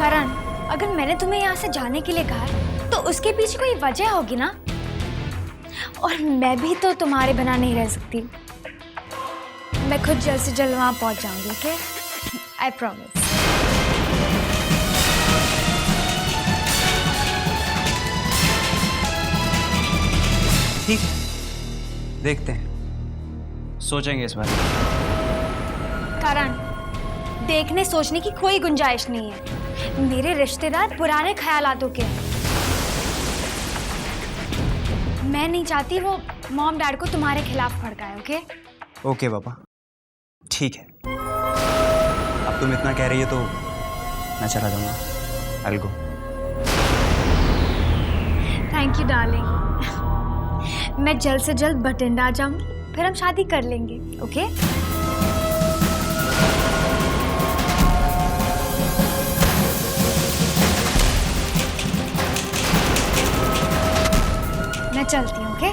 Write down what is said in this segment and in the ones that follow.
करण, अगर मैंने तुम्हें यहाँ से जाने के लिए कहा है, तो उसके पीछे कोई वजह होगी ना। और मैं भी तो तुम्हारे बिना नहीं रह सकती। मैं खुद जल्द से जल्द वहाँ पहुँच जाऊंगी, ओके? I promise. ठीक है, देखते हैं, सोचेंगे इस बारे में। करण, देखने सोचने की कोई गुंजाइश नहीं है। मेरे रिश्तेदार पुराने ख्यालातों के हैं। मैं नहीं चाहती वो मॉम डैड को तुम्हारे खिलाफ भड़काए, ओके? ओके पापा, ठीक है। अब तुम इतना कह रही है तो मैं चला जाऊंगा। I'll go। Thank you darling. मैं जल्द से जल्द बठिंडा आ जाऊंगी, फिर हम शादी कर लेंगे, ओके? मैं चलती हूँ, ओके?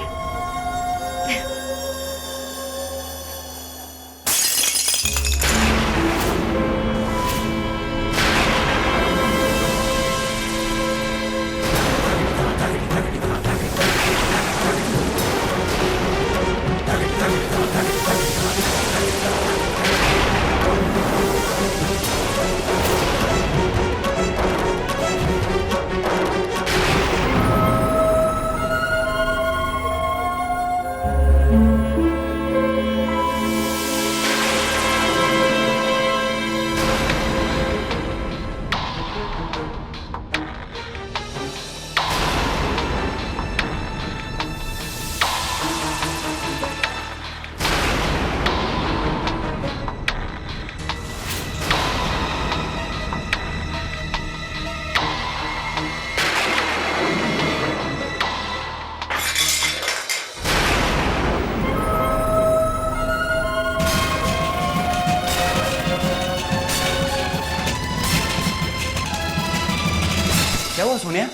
क्या हुआ सोनिया?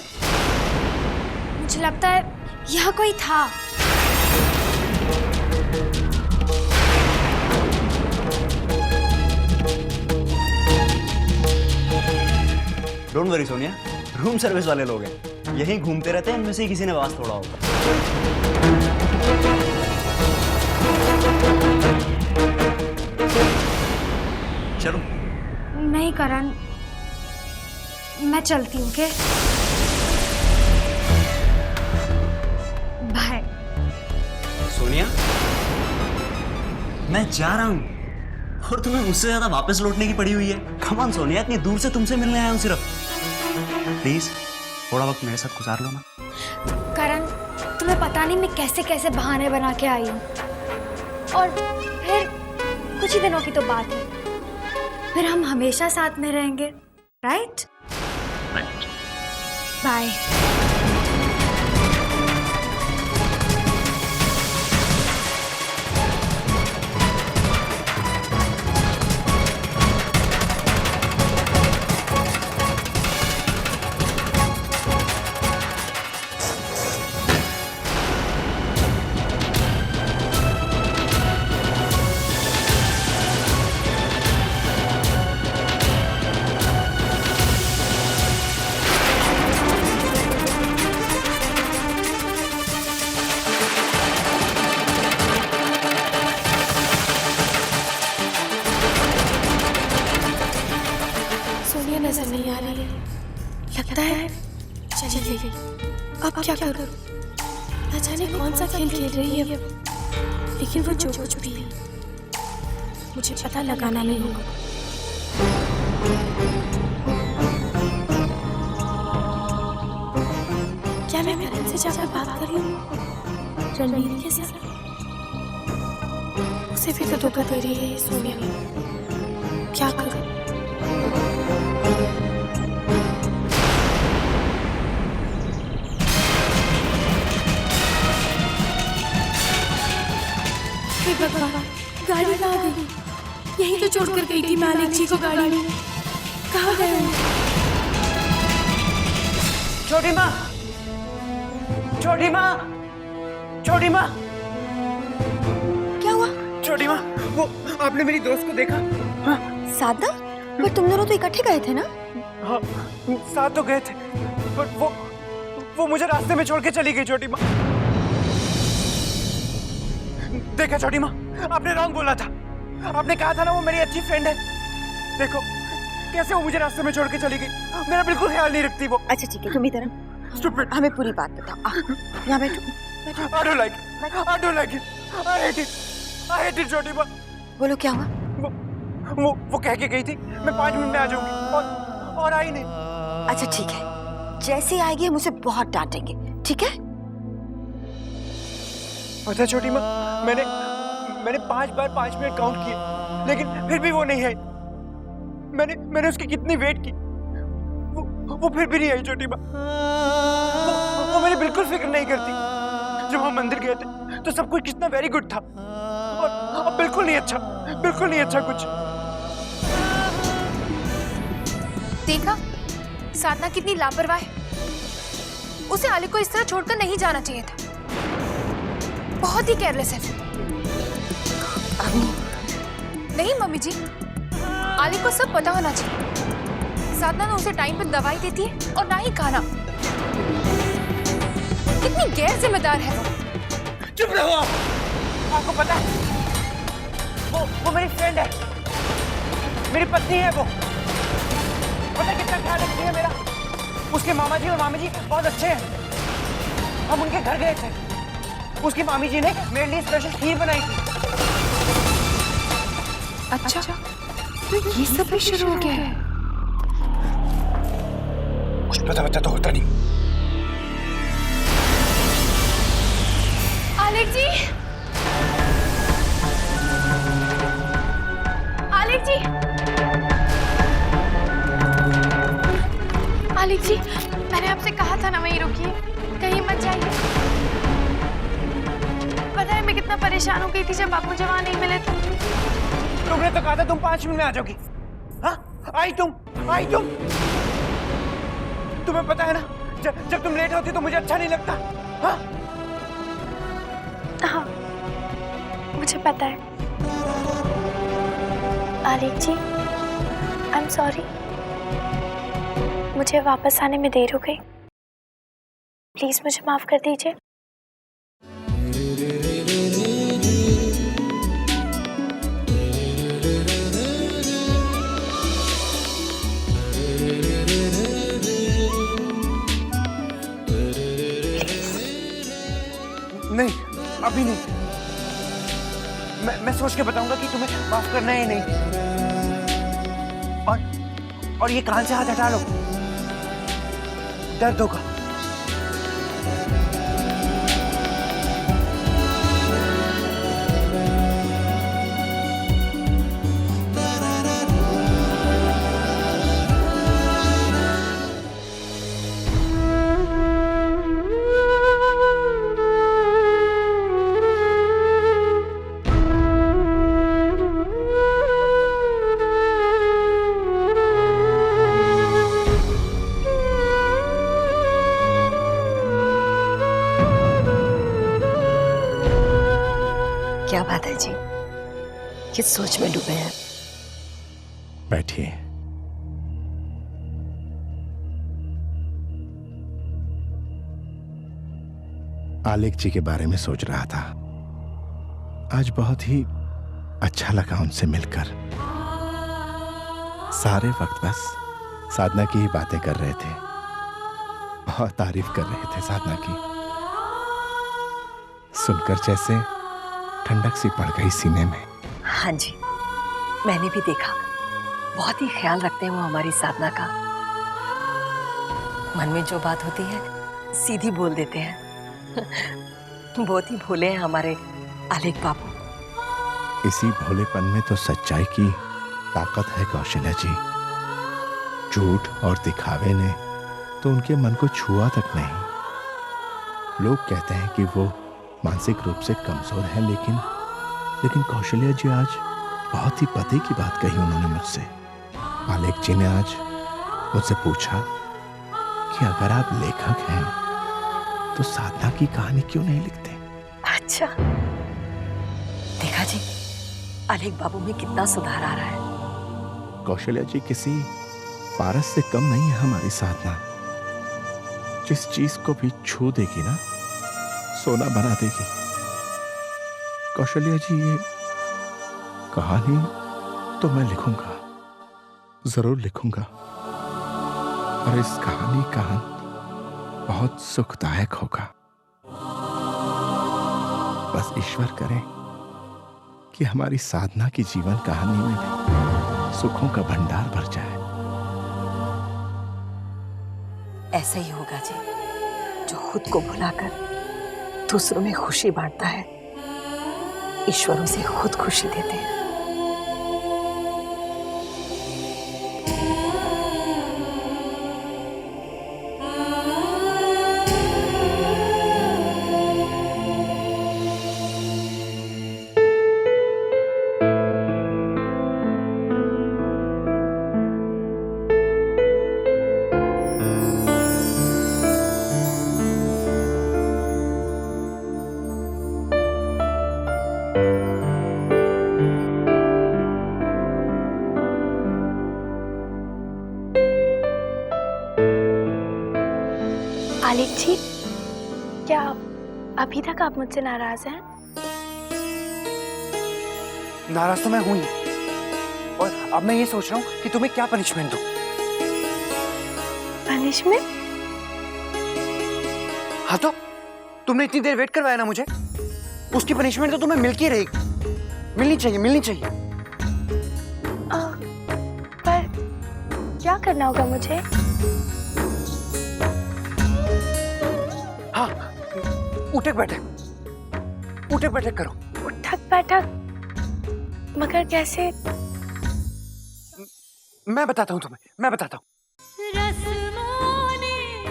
मुझे लगता है यहाँ कोई था। Don't worry Sonia, room service वाले लोग हैं, यहीं घूमते रहते हैं, इनमें से किसी ने आवाज तोड़ा होगा। चलो। नहीं करण, मैं चलती हूँ, ओके? बाय। सोनिया, मैं जा रहा हूँ और तुम्हें मुझसे ज्यादा वापस लौटने की पड़ी हुई है। कम ऑन सोनिया, इतनी दूर से तुमसे मिलने आया हूँ सिर्फ। प्लीज थोड़ा वक्त मेरे साथ गुजार लो ना। करण, तुम्हें पता नहीं मैं कैसे कैसे बहाने बना के आई हूँ। और फिर कुछ ही दिनों की तो बात है, फिर हम हमेशा साथ में रहेंगे, राइट? बाय। नजर नहीं आ रही है, लगता है चली गई। अब क्या करूं? न जाने कौन सा खेल खेल रही है, लेकिन वो जो कुछ भी है मुझे पता लगाना नहीं होगा। क्या मैं करण से जाकर बात कर लूं? रणवीर के साथ? उसे भी तो धोखा दे रही है सोनिया। क्या करूं? भगवान, गाड़ी कहाँ गई? यहीं तो छोड़ कर गई थी मालिक जी को गाड़ी में। कहाँ गए? छोटी माँ, छोटी माँ, छोटी माँ। क्या हुआ? छोटी माँ, वो आपने मेरी दोस्त को देखा? हाँ। सादा, पर तुम दोनों तो इकट्ठे गए थे ना? हाँ, साथ तो गए थे, पर वो मुझे रास्ते में छोड़ के चली गई छोटी माँ। देखा छोटी माँ, आपने रॉन्ग बोला था। आपने कहा था ना वो मेरी अच्छी फ्रेंड है। देखो कैसे वो मुझे रास्ते में छोड़ के चली गई। मेरा बिल्कुल ख्याल नहीं रखती वो। अच्छा ठीक है, तुम इधर आओ। Stupid. हमें पूरी बात बताओ। यहाँ बैठो। I don't like it. I don't like it. I hate it. I hate it छोटी माँ। बोलो क्या हुआ? वो कह के गई थी मैं 5 मिनट में आ जाऊंगी, और आई नहीं। अच्छा ठीक है, जैसे ही आएगी हम उसे बहुत डांटेंगे, ठीक है? पता है छोटी माँ, मैंने 5 बार 5 मिनट काउंट किए, लेकिन फिर भी वो नहीं आई। मैंने उसकी कितनी वेट की, वो फिर भी नहीं आई छोटी माँ। वो मेरी बिल्कुल फिक्र नहीं करती। जब हम मंदिर गए थे तो सब कुछ कितना वेरी गुड था, और अब बिल्कुल नहीं अच्छा कुछ। देखा साधना कितनी लापरवाह है। उसे आलिक को इस तरह छोड़कर नहीं जाना चाहिए था। बहुत ही केयरलेस है। नहीं मम्मी जी, आलिक को सब पता होना चाहिए। साधना ना उसे टाइम पर दवाई देती है और ना ही खाना। कितनी गैर जिम्मेदार है वो। चुप रहो आप। आपको पता है वो मेरी फ्रेंड है, मेरी पत्नी है। वो पता कितना ख्याल रखती है मेरा। उसके मामा जी और मामी जी बहुत अच्छे हैं। हम उनके घर गए थे, उसकी मामी जी ने मेरे लिए स्पेशल खीर बनाई थी। अच्छा तो ये सब भी शुरू हो गया है। कुछ पता तो होता नहीं। आलिक जी, आलिक जी, आलिक जी, मैंने आपसे कहा था ना वहीं रुकिए, कहीं मत जाइए। पता है मैं कितना परेशान हो गई थी जब आप मुझे वहां नहीं मिले थे। तुमने तो कहा था तुम 5 मिनट में आ जाओगी। हाँ, आई तुम। तुम्हें पता है ना, जब तुम लेट होती तो मुझे अच्छा नहीं लगता। हाँ, हाँ मुझे पता है। आलिक जी, आई एम सॉरी, मुझे वापस आने में देर हो गई। प्लीज मुझे माफ कर दीजिए। नहीं, अभी नहीं। मैं सोच के बताऊंगा कि तुम्हें माफ करना है या नहीं। और ये कान से हाथ हटा लो, दर्द होगा। क्या बात है जी, किस सोच में डूबे हैं? बैठिए। आलिक जी के बारे में सोच रहा था। आज बहुत ही अच्छा लगा उनसे मिलकर। सारे वक्त बस साधना की ही बातें कर रहे थे, बहुत तारीफ कर रहे थे साधना की। सुनकर जैसे ठंडक सी पड़ गई सीने में। हाँ जी, मैंने भी देखा। बहुत ही ख्याल रखते हैं वो हमारी साधना का। मन में जो बात होती है सीधी बोल देते हैं। बहुत ही भोले हैं हमारे आलिक बाबू। इसी भोलेपन में तो सच्चाई की ताकत है कौशल्या जी। झूठ और दिखावे ने तो उनके मन को छुआ तक नहीं। लोग कहते हैं कि वो मानसिक रूप से कमजोर है, लेकिन कौशल्या जी आज बहुत ही पते की बात कही उन्होंने मुझसे। आलिक जी ने आज मुझसे पूछा कि अगर आप लेखक हैं तो साधना की कहानी क्यों नहीं लिखते। अच्छा, देखा जी, आलिक बाबू में कितना सुधार आ रहा है। कौशल्या जी किसी पारस से कम नहीं है हमारी साधना। जिस चीज को भी छू देगी ना, सोना बना देगी। कौशल्या जी, ये कहानी तो मैं लिखूंगा, जरूर लिखूंगा। और इस कहानी का अंत बहुत सुखदायक होगा। बस ईश्वर करे कि हमारी साधना की जीवन कहानी में भी सुखों का भंडार भर जाए। ऐसा ही होगा जी, जो खुद को भुलाकर दूसरों में खुशी बांटता है, ईश्वर उसे खुद खुशी देते हैं। आलिक जी, क्या अभी तक आप मुझसे नाराज हैं? नाराज तो मैं हूं ही, और अब मैं ये सोच रहा हूँ कि तुम्हें क्या पनिशमेंट दूं। पनिशमेंट? हाँ तो तुमने इतनी देर वेट करवाया ना मुझे, उसकी पनिशमेंट तो तुम्हें मिलती रहेगी, मिलनी चाहिए, मिलनी चाहिए। पर क्या करना होगा मुझे? हाँ, उठक बैठक, उठक बैठक करो। उठक बैठक? मगर कैसे? मैं बताता हूँ तुम्हें, मैं बताता हूँ।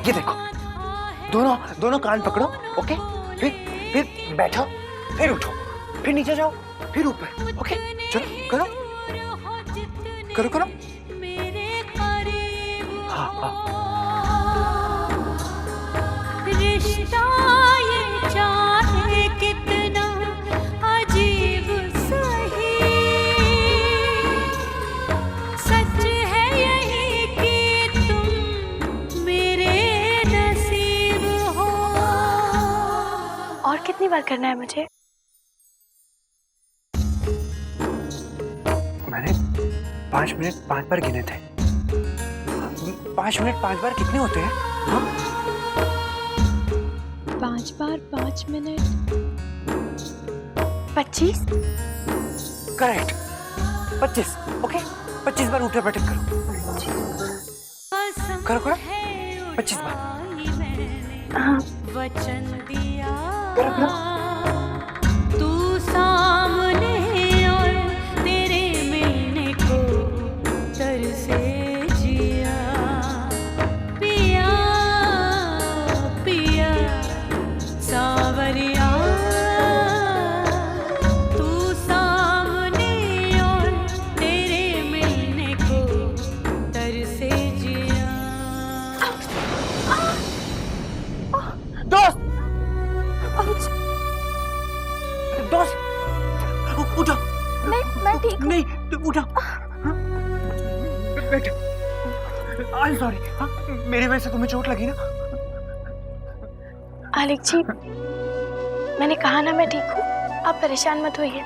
ये देखो, दोनों दोनों कान पकड़ो, ओके? फिर बैठो, फिर उठो, फिर नीचे जाओ, फिर ऊपर, ओके? चलो करो, करो करो। हाँ हाँ। रिश्ता ये चाहे कितना अजीब सही, सच है यही कि तुम मेरे नसीब हो। और कितनी बार करना है मुझे? मैंने 5 मिनट 5 बार गिने थे। 5 मिनट 5 बार कितने होते हैं? हाँ? 5 बार 5 मिनट 25? Correct, 25, okay? 25 बार उठक बैठक करो, करो करो, 25 बार। हाँ। वचन दिया करो करो। तू सामने और तेरे मिलने को तरसे जिया, पिया पिया सावरिया, तू सामने और तेरे मिलने को तरसे जिया। दोस्त, दोस्त, उठो। मैं ठीक हूँ। नहीं, तुम उठो। बैठो। आई सॉरी, मेरी वजह से तुम्हें चोट लगी ना? आलिक जी, मैंने कहा ना मैं ठीक हूँ, आप परेशान मत होइए,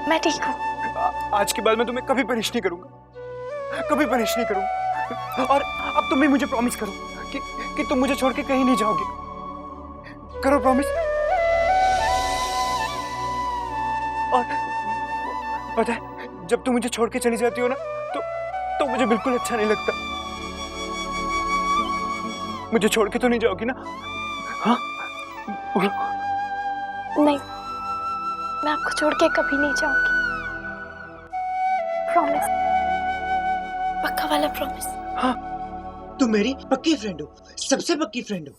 मैं ठीक हूँ। आज के बाद मैं तुम्हें कभी पनिश नहीं करूंगा, कभी पनिश नहीं करूंगा। और अब तुम भी मुझे प्रॉमिस करो कि तुम मुझे छोड़ के कहीं नहीं जाओगे। करो प्रॉमिस। और पता है, जब तुम मुझे छोड़ के चली जाती हो ना, तो मुझे बिल्कुल अच्छा नहीं लगता। मुझे छोड़ के तो नहीं जाओगी ना? हाँ? बोलो। नहीं, मैं आपको छोड़ के कभी नहीं जाऊंगी, प्रॉमिस, पक्का वाला प्रॉमिस। हाँ, तुम मेरी पक्की फ्रेंड हो, सबसे पक्की फ्रेंड हो।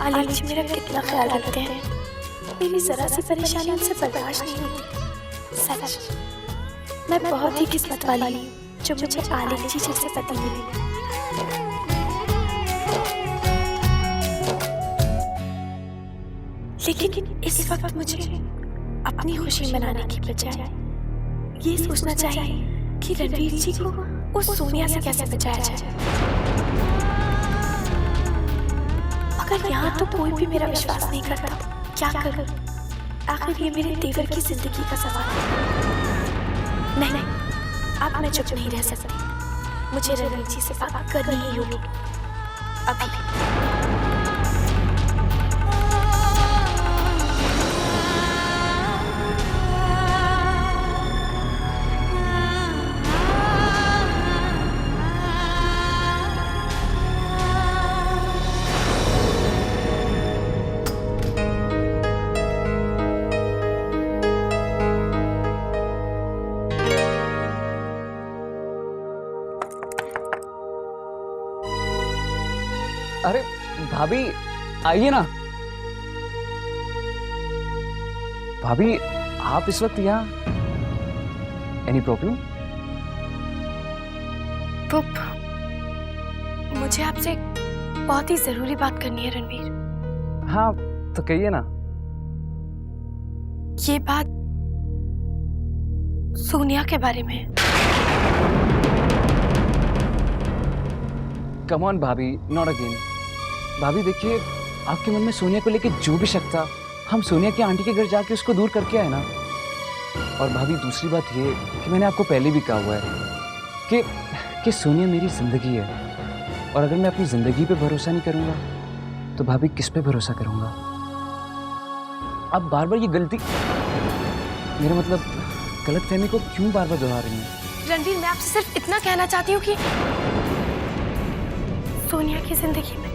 आलिक जी मेरा कितना ख्याल रखते हैं, मेरी जरा सी परेशानी उनसे बर्दाश्त नहीं होती, सच। मैं बहुत ही किस्मत वाली हूँ जो मुझे आलिक जी जैसे पति मिले। लेकिन इस वक्त मुझे अपनी खुशी मनाने की बजाय ये सोचना चाहिए कि रणवीर जी को उस सोनिया से कैसे बचाया जाए। अगर यहाँ तो कोई भी मेरा विश्वास नहीं करता, क्या करूँ? आखिर ये मेरे देवर की जिंदगी का सवाल है। नहीं, अब मैं चुप नहीं रह सकती। मुझे रणवीर जी से बात करनी ही होगी अभी। अरे भाभी आइए ना। भाभी आप इस वक्त यहाँ, एनी प्रॉब्लम? मुझे आपसे एक बहुत ही जरूरी बात करनी है रणवीर। हाँ तो कहिए ना। ये बात सोनिया के बारे में है। कम ऑन भाभी, नॉट अगेन। भाभी देखिए, आपके मन में सोनिया को लेके जो भी शक था, हम सोनिया की आंटी के घर जाके उसको दूर करके आए ना। और भाभी दूसरी बात ये कि मैंने आपको पहले भी कहा हुआ है कि सोनिया मेरी जिंदगी है, और अगर मैं अपनी जिंदगी पे भरोसा नहीं करूंगा तो भाभी किस पे भरोसा करूंगा? आप बार बार ये गलती, मेरा मतलब गलतफहमी को क्यों बार बार दोहरा रही हैं? रणवीर, मैं आपसे सिर्फ इतना कहना चाहती हूँ कि सोनिया की जिंदगी में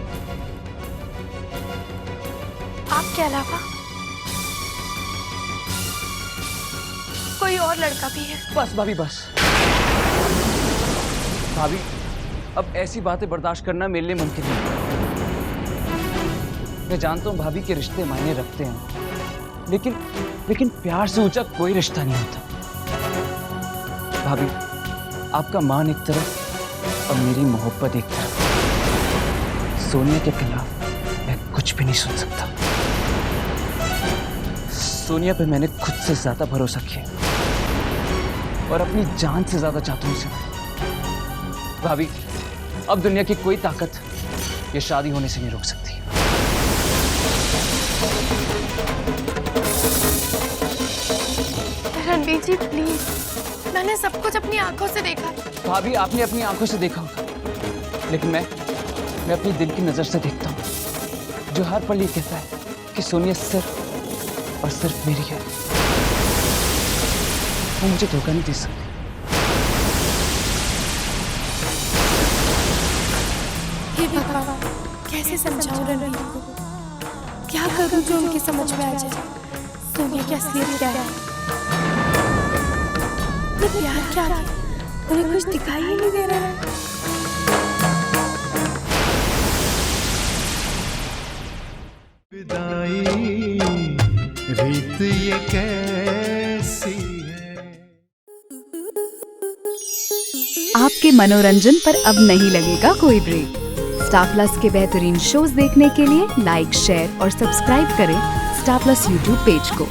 आपके अलावा कोई और लड़का भी है। बस भाभी बस। भाभी अब ऐसी बातें बर्दाश्त करना मेरे लिए मुमकिन नहीं। मैं जानता हूँ भाभी के रिश्ते मायने रखते हैं, लेकिन प्यार से ऊंचा कोई रिश्ता नहीं होता। भाभी आपका मान एक तरफ और मेरी मोहब्बत एक तरफ। सोनिया के खिलाफ मैं कुछ भी नहीं सुन सकता। सोनिया पे मैंने खुद से ज्यादा भरोसा किया और अपनी जान से ज्यादा चाहता हूं उसे। भाभी अब दुनिया की कोई ताकत ये शादी होने से नहीं रोक सकती। रणवीर जी प्लीज, मैंने सब कुछ अपनी आंखों से देखा। भाभी आपने अपनी आंखों से देखा होगा, लेकिन मैं अपनी दिल की नजर से देखता हूँ, जो हर पल ये कहता है कि सोनिया सिर्फ और सिर्फ मेरी है। वो मुझे धोखा नहीं दे सकती। हे भगवान, कैसे समझाऊं रणवीर को? क्या करूं जो उनकी समझ में आ जाए? सोनिया की असलियत क्या है? ये प्यार क्या है? उन्हें कुछ दिखाई ही नहीं दे रहा है। रीत ये कैसी है। आपके मनोरंजन पर अब नहीं लगेगा कोई ब्रेक। स्टार प्लस के बेहतरीन शोज देखने के लिए लाइक, शेयर और सब्सक्राइब करें स्टार प्लस यूट्यूब पेज को।